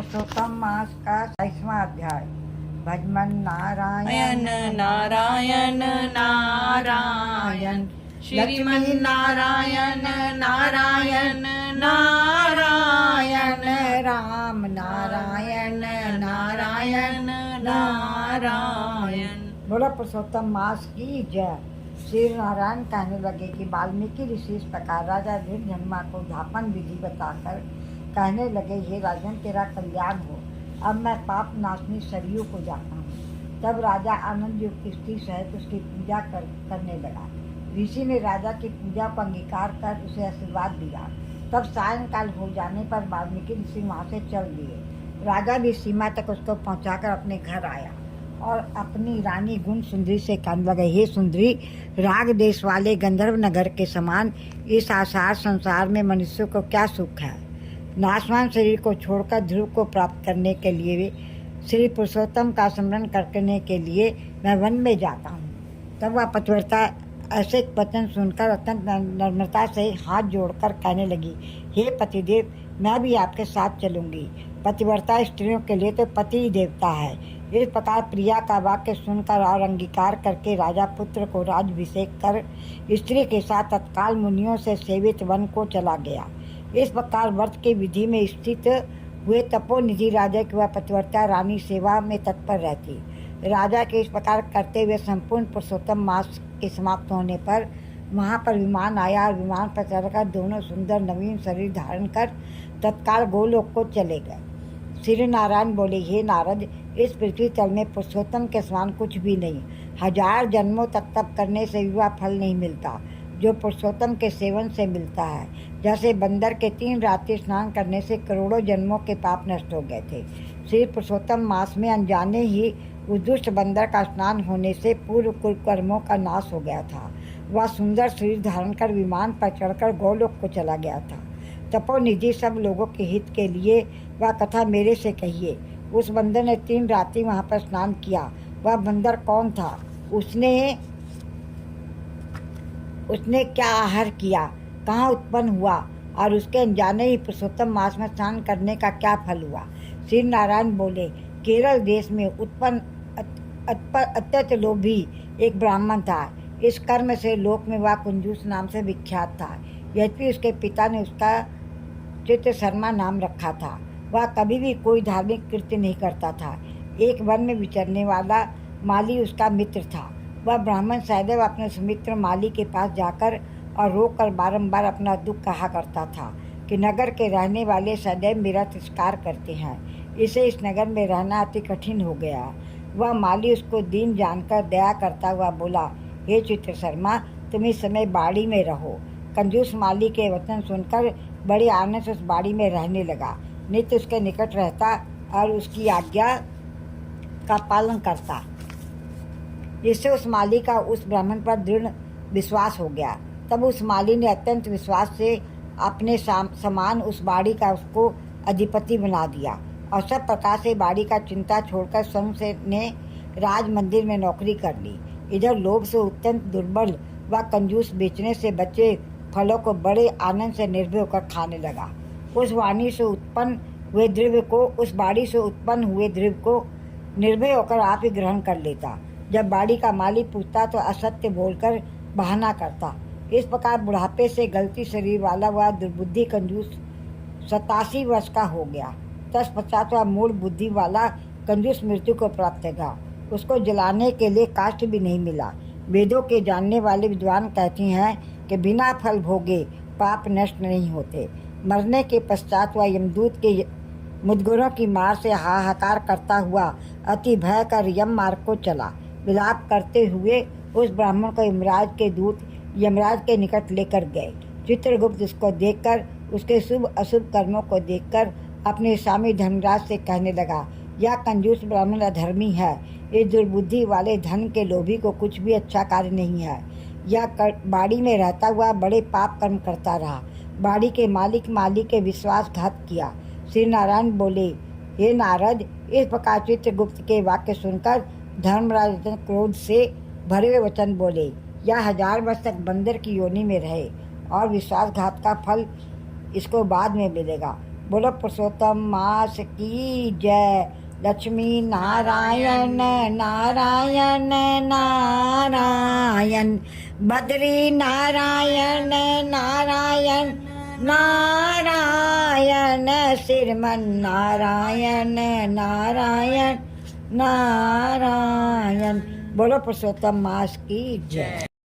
पुरुषोत्तम मास का 27वां अध्याय। भजमन नारायण नारायण नारायण श्रीमन नारायण नारायण नारायण राम नारायण नारायण नारायण। बोला पुरुषोत्तम मास की जय। श्री नारायण कहने लगे कि वाल्मीकि ऋषि इस प्रकार राजा धृतजन्मा को धापन विधि बताकर कहने लगे, हे राजन, तेरा कल्याण हो। अब मैं पाप नाशनी सरयू को जाता हूँ। तब राजा आनंद युक्त स्त्री सहित उसकी पूजा करने लगा। ऋषि ने राजा की पूजा को अंगीकार कर उसे आशीर्वाद दिया। तब सायंकाल हो जाने पर वाल्मीकि ऋषि वहाँ से चल दिए। राजा भी सीमा तक उसको पहुँचाकर अपने घर आया और अपनी रानी गुण सुंदरी से कहने लगे, हे सुंदरी, राग देश वाले गंधर्व नगर के समान इस आसार संसार में मनुष्य को क्या सुख है। नाशवान शरीर को छोड़कर ध्रुव को प्राप्त करने के लिए श्री पुरुषोत्तम का स्मरण करने के लिए मैं वन में जाता हूँ। तब वह पतिव्रता ऐसे वचन सुनकर अत्यंत नम्रता से हाथ जोड़कर कहने लगी, हे पतिदेव, मैं भी आपके साथ चलूँगी। पतिव्रता स्त्रियों के लिए तो पति ही देवता है। इस प्रकार प्रिया का वाक्य सुनकर और अंगीकार करके राजा पुत्र को राज्याभिषेक कर स्त्री के साथ तत्काल मुनियों से सेवित वन को चला गया। इस प्रकार व्रत की विधि में स्थित हुए तपोनिधि राजा की वह पतिव्रता रानी सेवा में तत्पर रहती। राजा के इस प्रकार करते हुए संपूर्ण पुरुषोत्तम मास के समाप्त होने पर वहाँ पर विमान आया और विमान पर चढ़कर दोनों सुंदर नवीन शरीर धारण कर तत्काल गोलोक को चले गए। श्री नारायण बोले, हे नारद, इस पृथ्वी तल में पुरुषोत्तम के समान कुछ भी नहीं। 1000 जन्मों तक तप करने से भी वह फल नहीं मिलता जो पुरुषोत्तम के सेवन से मिलता है। जैसे बंदर के 3 रात्रि स्नान करने से करोड़ों जन्मों के पाप नष्ट हो गए थे। श्री पुरुषोत्तम मास में अनजाने ही उस दुष्ट बंदर का स्नान होने से पूर्व कुकर्मों का नाश हो गया था। वह सुंदर शरीर धारण कर विमान पर चढ़कर गोलोक को चला गया था। तपोनिधि सब लोगों के हित के लिए वह कथा मेरे से कहिए। उस बंदर ने 3 रात्रि वहाँ पर स्नान किया। वह बंदर कौन था? उसने क्या आहार किया, कहाँ उत्पन्न हुआ और उसके अनजाने ही पुरुषोत्तम मास में स्नान करने का क्या फल हुआ। श्री नारायण बोले, केरल देश में उत्पन्न अत्यंत लोभी एक ब्राह्मण था। इस कर्म से लोक में वह कंजूस नाम से विख्यात था। यद्यपि उसके पिता ने उसका चित्र शर्मा नाम रखा था। वह कभी भी कोई धार्मिक कृत्य नहीं करता था। एक वन में विचरने वाला माली उसका मित्र था। वह ब्राह्मण सदैव अपने सुमित्र माली के पास जाकर और रोककर बारंबार अपना दुख कहा करता था कि नगर के रहने वाले सदैव मेरा तिरस्कार करते हैं, इसे इस नगर में रहना अति कठिन हो गया। वह माली उसको दीन जानकर दया करता हुआ बोला, हे चित्र शर्मा, तुम इस समय बाड़ी में रहो। कंजूस माली के वचन सुनकर बड़े आनंद से उस बाड़ी में रहने लगा। नित्य उसके निकट रहता और उसकी आज्ञा का पालन करता, जिससे उस माली का उस ब्राह्मण पर दृढ़ विश्वास हो गया। तब उस माली ने अत्यंत विश्वास से अपने समान उस बाड़ी का उसको अधिपति बना दिया और सब प्रकार से बाड़ी का चिंता छोड़कर स्वयं से ने राज मंदिर में नौकरी कर ली। इधर लोभ से अत्यंत दुर्बल व कंजूस बेचने से बचे फलों को बड़े आनंद से निर्भय होकर खाने लगा। उस बाड़ी से उत्पन्न हुए द्रव्य को निर्भय होकर आप ही ग्रहण कर लेता। जब बाड़ी का मालिक पूछता तो असत्य बोलकर बहाना करता। इस प्रकार बुढ़ापे से गलती शरीर वाला वह दुर्बुद्धि कंजूस 87 वर्ष का हो गया। तत्पश्चात वह मूल बुद्धि वाला कंजूस मृत्यु को प्राप्त होगा। उसको जलाने के लिए काष्ठ भी नहीं मिला। वेदों के जानने वाले विद्वान कहती हैं कि बिना फल भोगे पाप नष्ट नहीं होते। मरने के पश्चात वह यमदूत के मुदगरों की मार से हाहाकार करता हुआ अति भयंकर यम मार्ग को चला। विलाप करते हुए उस ब्राह्मण को यमराज के दूत यमराज के निकट लेकर गए। चित्रगुप्त उसको देखकर, उसके शुभ अशुभ कर्मों को देखकर अपने स्वामी धर्मराज से कहने लगा, यह कंजूस ब्राह्मण अधर्मी है। इस दुर्बुद्धि वाले धन के लोभी को कुछ भी अच्छा कार्य नहीं है। यह बाड़ी में रहता हुआ बड़े पाप कर्म करता रहा। बाड़ी के माली के विश्वासघात किया। श्री नारायण बोले, हे नारद, इस प्रकार चित्रगुप्त के वाक्य सुनकर धर्मराज क्रोध से भरे हुए वचन बोले, यह 1000 वर्ष तक बंदर की योनि में रहे और विश्वासघात का फल इसको बाद में मिलेगा। बोलो पुरुषोत्तम मास की जय। लक्ष्मी नारायण नारायण नारायण, बद्री नारायण नारायण नारायण, श्रीमन नारायण नारायण नारायण। बोलो पुरुषोत्तम मास की जय।